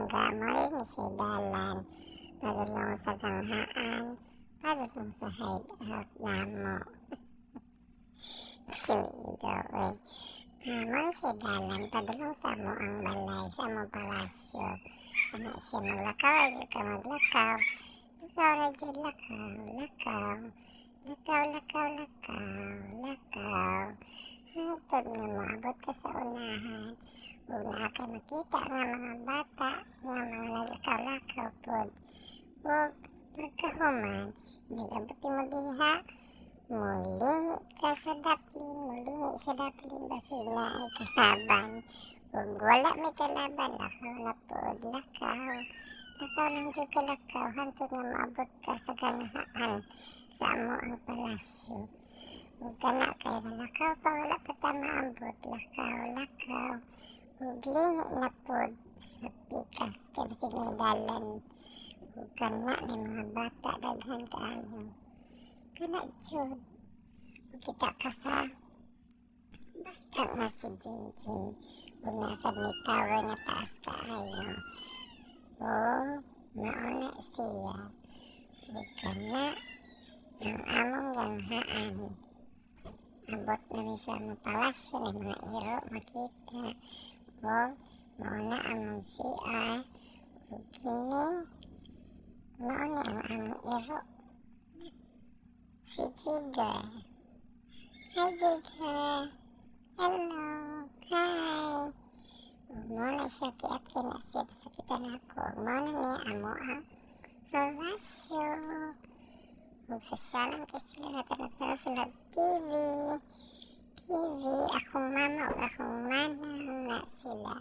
mangga mo rin siya dalan. Padulong sa ganghaan, padulong sa hideout namo. Sidaw eh. Mo siya dalan, padulong sa mo ang balay, sa mo palasyo. Ano siya maglakaw, ay ka maglakaw. Lakaw na dyan, lakaw, lakaw. Lakaw, lakaw, lakaw, lakaw. Hantod nga maabot ka sa unahan. Huwag na ka makita nga mga bata, nga mga naglakaw-lakaw po. Huwag pagkahuman, nagabati mo diha, mulingi ka sa daplin, mulingi sa daplin, basin na ay kalaban. Huwag wala may kalaban, lakaw na po, lakaw. Lakaw lang dyan ka lakaw, hantod nga maabot ka sa ganahaan, sa amo ang palasyo. Huwag ka na kayo na lakaw pa, wala pa ta maabot, lakaw, lakaw. Huwag lingi na po sa pikas, kaya basig may dalan. Huwag ka na, may mga bata, daghan kaayo. Kana dyan, huwag kita ka sa bata nga si Jinjin. Huwag nasa may tower nga taas kaayo. Mauna siya. Huwag ka na, ang among ganghaan. Abot na rin sa mga palasyo, may mga iro makita. Huwag mauna among CR. Huwag kini, mauna ang among iro. Si Jigger. Hi Jigger. Hello. Hi. Huwag mauna siya kiat kinasip sa kita na ako. Huwag mauna niya amo ang palasyo. Huwag sasyalan kay sila, natanatara sila TV. TV, akong mama o akong manang na sila.